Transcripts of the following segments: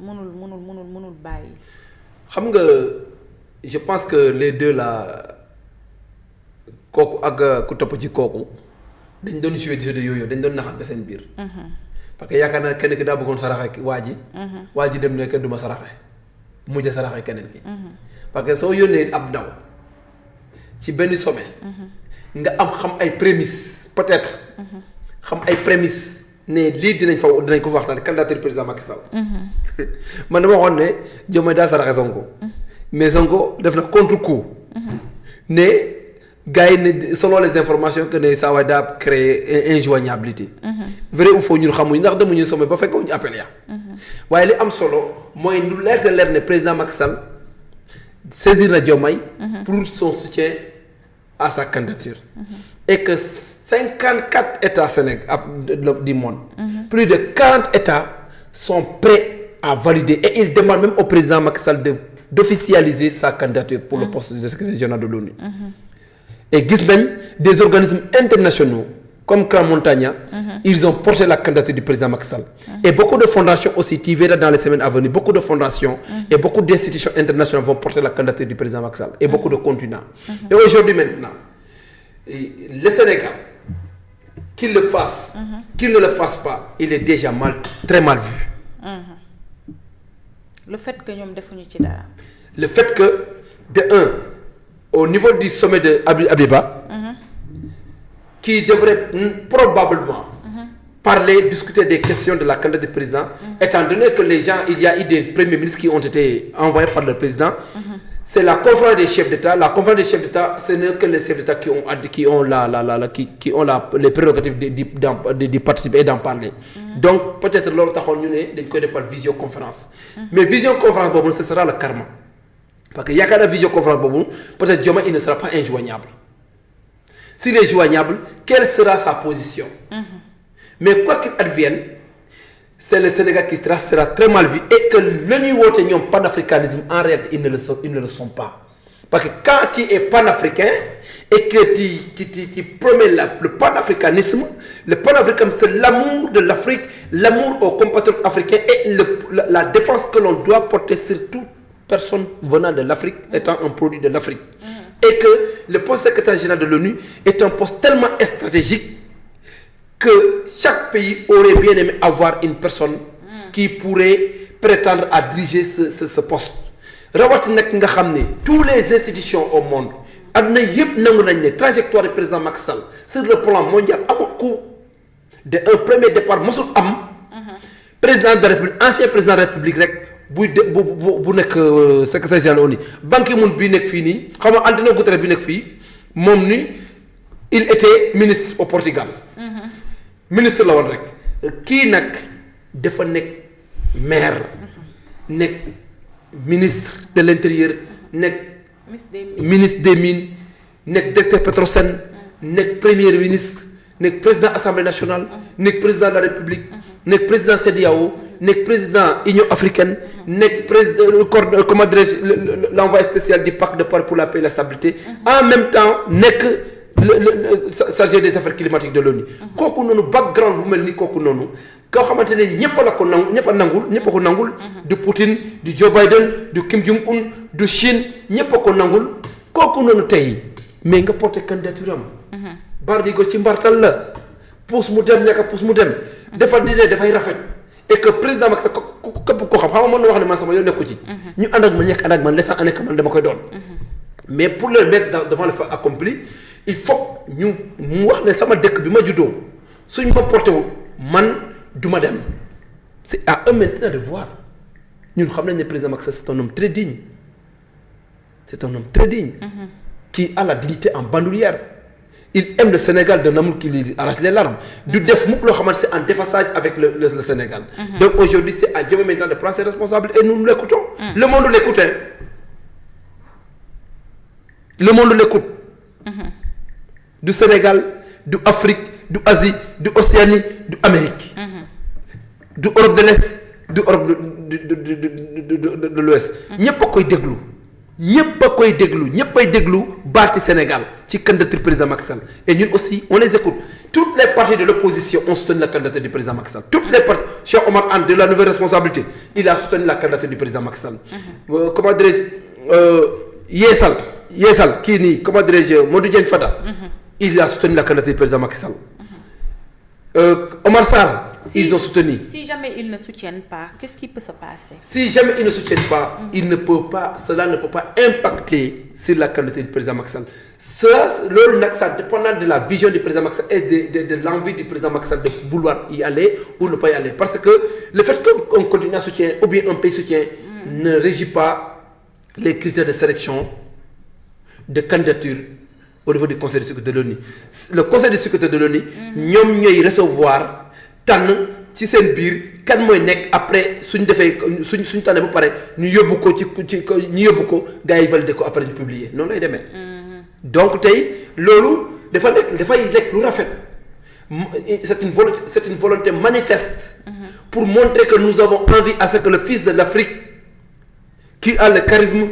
mënul bàyyi. xam nga je pense que les deux là kooku ak ku topp ci kooku dañ doon jouer jeu de yooyu dañ doon naxante seen biir. parce que yaakaar naa kenn ki daa bëggoon saraxe waa ji. waa ji dem ne kenn du ma saraxe mujj a saraxe keneen ki. parce que soo yónnee ab ndaw ci benn sommet. nga am xam ay prémices peut-être. xam ay prémices. ne lii dinañ ko waxtaan candidature président Macky Sall. man dama waxoon ne Diomaye daa saraxe Sonko. mais Sonko def na contre coup. ne gars yi ne selon les informations que ne saa waay daa créer injoignabilité. vrai ou faux ñun xamuñu ndax demuñu sommet ba fekk ñu appel ya waaye li am solo mooy lu leer ne président Macky Sall saisir na Diomaye. pour son soutien à sa candidature. et que 54 États Sénégal du monde. Plus de 40 États sont prêts à valider et ils demandent même au président Macky Sall d'officialiser sa candidature pour le poste de secrétaire général de l'ONU. Et gis nañ des organismes internationaux comme Crans Montagna, ils ont porté la candidature du président Macky Sall. Et beaucoup de fondations aussi, tu verras dans les semaines à venir, beaucoup de fondations et beaucoup d'institutions internationales vont porter la candidature du président Macky Sall et beaucoup de continents. Et aujourd'hui maintenant, le Sénégal, qu'il le fasse, qu'il ne le fasse pas, il est déjà très mal vu. Le fait que ñoom defuñu ci dara. Le fait que de un, au niveau du sommet de Abeba, qui devrait probablement parler, discuter des questions de la candidature du président, étant donné que les gens, il y a eu des premiers ministres qui ont été envoyés par le président. C'est la conférence des chefs d'État. La conférence des chefs d'État, ce n'est que les chefs d'État qui ont les prérogatives de participer et d'en parler. Donc peut-être loolu taxoon ñu ne dañ koy defal visioconférence. Mais visioconférence boobu ce sera le karma. Parce que yaakaar naa visioconférence boobu peut-être Diomaye il ne sera pas injoignable. S'il est joignable, quelle sera sa position? Mais quoi qu'il advienne, c'est le Sénégal qui sera très mal vu et que le niveau de ñoom panafricanisme en réalité ils ne le sont pas. Parce que quand tu es panafricain et que tu promets le panafricanisme c'est l'amour de l'Afrique, l'amour aux compatriotes africains et la défense que l'on doit porter sur toute personne venant de l'Afrique étant un produit de l'Afrique. Et que le poste secrétaire général de l'ONU est un poste tellement stratégique que chaque pays aurait bien aimé avoir une personne qui pourrait prétendre à diriger ce poste. Rawatina nag nga xam ne tous les institutions au monde adduna yëpp nangu nañ ne trajectoire du président Macky Sall sur le plan mondial amul coup de un premier départ mosul am. président de la République ancien président de la République rek bu nekk secrétaire général ONU Ban Ki-moon bii nekk fii nii xam nga António Guterres bi nekk fii moom ni il était ministre au Portugal. ministre la woon rek kii nag dafa nekk maire nekk ministre de l'intérieur nekk ministre des mines nekk directeur Petrosen nekk premier ministre nekk président assemblée nationale nekk président de la république nekk président CEDEAO nekk président Union africaine nekk président comment dirais-je l'envoyé spécial du pacte de Paris pour la paix et la stabilité en même temps nekk le chargé des affaires climatiques de l'ONU kooku noonu background bu mel ni kooku noonu koo xamante ne ñëpp la ko nangu ñëpp a ko nangul du Poutine du Joe Biden du Kim Jong-un du Chine ñëpp a ko nangul kooku noonu tey mais nga porté candidature am bar di ko ci mbartal la pousse mu dem ñàkk a pousse mu dem dafa dine dafay rafet et que président Macky Sall képp koo xam nga mën na wax ne man sama yoon nekku ci ñu ànd ak man ñekk ànd ak man laissant année que man dama koy doon mais pour le mettre devant le fait accompli il faut ñu mu wax ne sama dëkk bi ma juddoo suñ ma porté wul man du ma dem c'est à eux maintenant de voir ñun xam nañ ne président Macky Sall c'est un homme très digne qui a la dignité en bandoulière il aime le Sénégal d'un amour qui lui arrache les larmes du def mukk loo xamante c'est en déphasage avec le Sénégal donc aujourd'hui c'est à Diomaye maintenant de prendre ses responsabilités et nous l'écoutons le monde l'écoute le monde l'écoute du Sénégal du Afrique du Asie du Océanie du Amérique du Europe de l'Est du Europe de l'Ouest ñëpp a koy déglu ñëpp a koy déglu ñëpp ay déglu baati Sénégal ci candidature président Macky Sall et ñun aussi on les écoute toutes les partis de l'opposition ont soutenu la candidature du président Macky Sall toutes les partis Cheikh Omar Anne de la nouvelle responsabilité il a soutenu la candidature du président Macky Sall comment dirais-je Yeesal kii nii comment dirais-je Modou Diagne Fada il a soutenu la candidature du président Macky Sall Omar Sarr ils ont soutenu. Si jamais ils ne soutiennent pas, qu'est-ce qui peut se passer? Si jamais ils ne soutiennent pas, cela ne peut pas impacter sur la candidature du président Macky Sall. Loolu nag ça dépendant de la vision du président Macky Sall et de l'envie du président Macky Sall de vouloir y aller ou ne pas y aller. Parce que le fait qu'on continue à soutenir ou bien un pays soutient ne régit pas les critères de sélection de candidature au niveau du Conseil de sécurité de l'ONU. Le Conseil de sécurité de l'ONU ñoom ñooy recevoir tànn ci seen biir kan mooy nekk après suñ tànnee ba pare ñu yóbbu ko ñu yóbbu ko gars yi validé ko après ñu publier noonu lay demee. donc tey loolu dafay nekk lu rafet c'est une volonté manifeste. pour montrer que nous avons envie à ce que le fils de l'Afrique qui a le charisme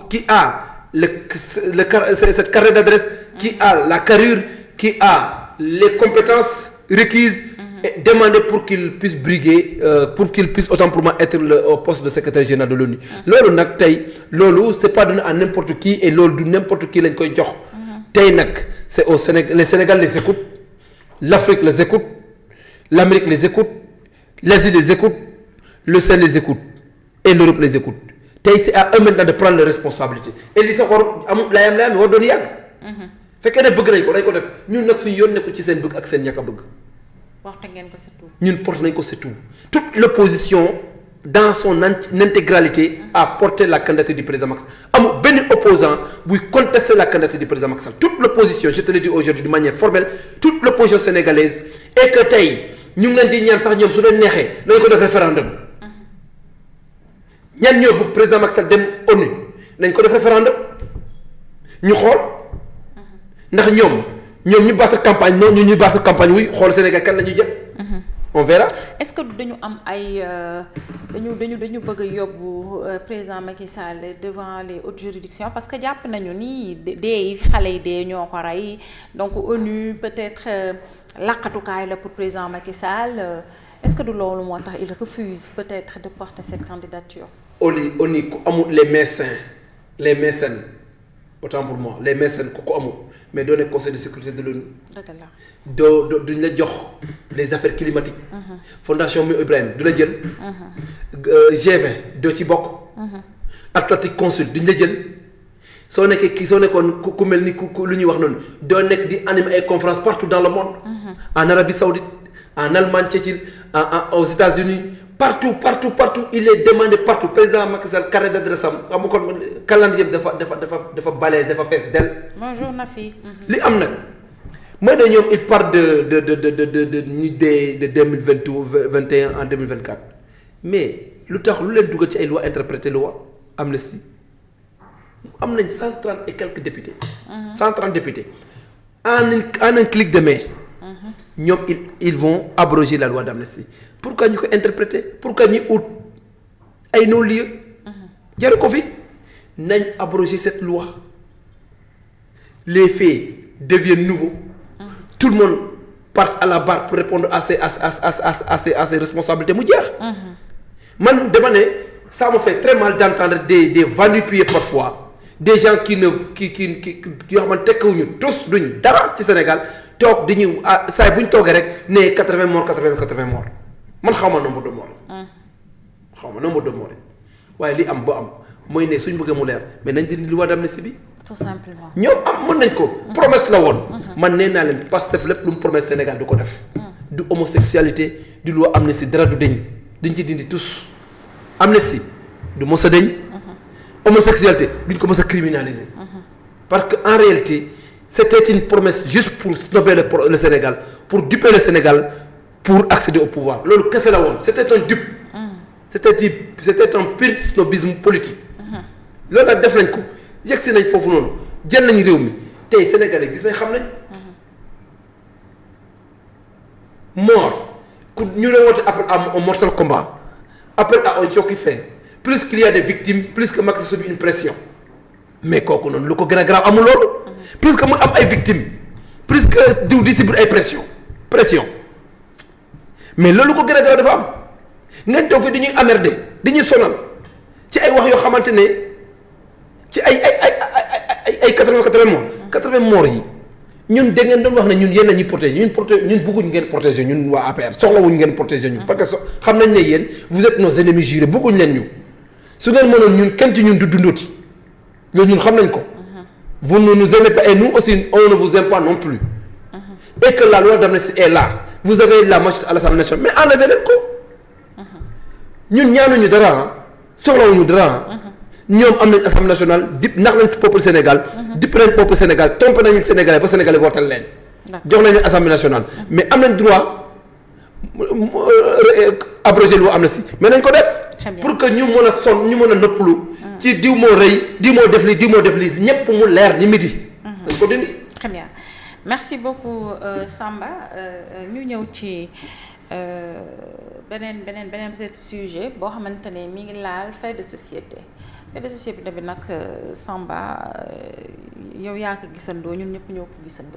qui a cette carrière d'adresse qui a la carrure qui a les compétences requises et demander pour qu'il puisse briguer pour qu'il puisse autant pour moi être au poste de secrétaire général de l'ONU loolu nag tey loolu c'est pas donné à n'importe qui et loolu du n'importe qui lañ koy jox tey nag c'est au Sénégal les Sénégal les écoute l'Afrique les écoute l'Amérique les écoute l'Asie les écoute le Sahel les écoute et l'Europe les écoute tey c'est à eux maintenant de prendre les responsabilités et li sax war am layam war doon yàgg fekkee ne bëgg nañ ko dañ ko def ñun nag suñu yoon nekku ci seen bëgg ak seen ñàkk a bëgg waxta ngeen ko c'est tout. ñun porte nañ ko c'est tout toute l'opposition dans son intégralité a porté la candidature du président Macky Sall amul benn opposant buy contester la candidature du président Macky Sall toute l'opposition je te le dis aujourd'hui de manière formelle toute l'opposition sénégalaise et que tey ñu ngi leen di ñaan sax ñoom su leen neexee nañ ko def référendum ñan ñoo bëgg président Macky Sall dem ONU nañ ko def référendum ñu xool ndax ñoom ñu battre campagne non ñu battre campagne wuy xool Sénégal kan la ñuy jël. on verra. est-ce que dañu am ay dañu bëgg a yóbbu président Macky Sall devant les hautes juridictions parce que jàpp nañu ni dee xale yi dee ñoo ko rey donc ONU peut-être laqatukaay la pour président Macky Sall est-ce que du loolu moo tax il refuse peut-être de porter cette candidature. ONU ku amul les mécènes autant pour moi les mécènes ku ko amul. mais doo nekk conseil de sécurité de l'ONU duñ la jox les affaires climatiques fondation mi Ibrahim du la jël G20 doo ci bokk Atlantique Council duñ la jël soo nekkoon ku mel ni ku lu ñuy wax noonu doo nekk di animer ay conférences partout dans le monde en Arabie Saoudite en Allemagne Tchétchène aux États-Unis partout il est demandé partout président Macky Sall carré d'adresse am xam nga kon calendrier dafa balèze dafa fees del. bonjour Nafi. li am nag mooy ne ñoom il part de 2021 en 2024 mais lu tax lu leen dugal ci ay loi interpréter loi amnistie am nañ 130 et quelques députés. 130 députés en un clic de main. ñoom ils vont abroger la loi d'amnistie pourquoi ñu ko interpréter pourquoi ñu ut ay non-lieu jaru ko fi nañ abroger cette loi les faits deviennent nouveaux tout le monde part à la barre pour répondre à ses responsabilités mu jeex man dama ne ça me fait très mal d'entendre des va-nu-pieds parfois des gens qui yoo xamante tekkiwuñu tous duñ dara ci Sénégal toog di ñu saa bu ñu toogee rek ne 80 morts man xaw ma nombre de morts waaye li am ba am mooy ne suñ bëggee mu leer mais nañ dindi loi d'amnistie bi. tout simplement. ñoom mën nañ ko. promesse la woon. man nee naa leen Pastef lépp lu mu promesse Sénégal du ko def. du homosexualité du loi amnistie dara du dañ ci dindi tous amnistie du mos a dañ. homosexualité duñ ko mos a criminaliser. parce que en réalité. C'était une promesse juste pour snober le Sénégal pour duper le Sénégal pour accéder au pouvoir loolu kese la woon c'était un dupe c'était un pur snobisme politique loolu nag def nañ ko yegsi nañ foofu noonu jël nañ réew mi tey Sénégalais gis nañ xam nañ mort ku ñu la woote appel à un mortel combat appel à un choc qui fait plus qu'il y a des victimes plus que Macky subit une pression mais kooku noonu lu ko gën a grave amul loolu. puisque mu am ay victimes puisque diw di subir ay pression mais loolu ko gën a grave dafa am ngeen toog fi dañuy emmerder dañuy sonal ci ay wax yoo xamante ne ci ay 80 morts yi ñun da ngeen doon wax ne ñun yéen la ñuy protéger ñun bëgguñ ngeen protéger ñun waa APR soxlawuñ ngeen protéger ñu. parce que xam nañ ne yéen vous êtes nos ennemis jurés bëgguñ leen ñu su ngeen mënoon ñun kenn ci ñun du dundoti loolu ñun xam nañ ko. vous ne nous aimez pas et nous aussi on ne vous aime pas non plus. Et que la loi d'amnistie est là vous avez la majorité à l'Assemblée nationale mais enlevez leen ko. ñun ñaanuñu dara soxlawuñu dara ñoom am nañ Assemblée nationale dip ndax nañ peuple Sénégal. dipp nañ peuple Sénégal trompé nañu Sénégalais ba Sénégalais wootal leen. jox nañu Assemblée nationale mais am nañ droit abroger loi amnistie mais nañ ko def. pour que ñu mën a sonn ñu mën a noppalu. ci diw moo rëy diw moo def lii ñépp mu leer ni midi. dañ ko dindi. très bien merci beaucoup Samba ñu ñëw ci beneen peut-être sujet boo xamante ne mi ngi laal fait de société bi nag Samba yow yaa ko gisandoo ñun ñëpp ñoo ko gisandoo.